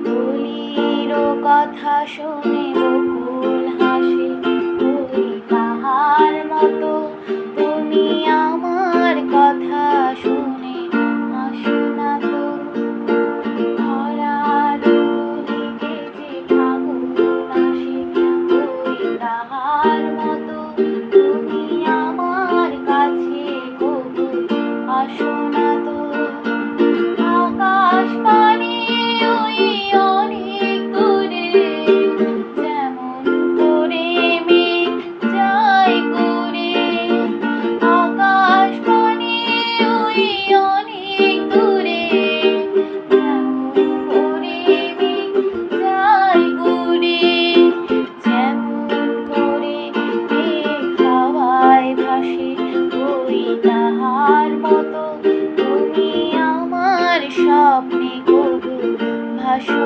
কলির কথা শুনে বকুল হাসে, ওই তাহার মতো তুমি আমার কথা শুনে হাসো না তো। ভরার কলিতে যে ফাগুন আসে, ওই তাহার মতো তুমি আমার কাছে কবু আসো না তো। আকাশ পানে ওই অনেক দূরে, যেমন করে মেঘ যায় ঘুরে। আকাশ পানে ওই অনেক দূরে, যেমন করে মেঘ যায় ঘুরে। যেমন করে মেঘ হাওয়ায় ভাসে, ওই তাহার মতো তুমি আমার স্বপ্নে কবু ভাসো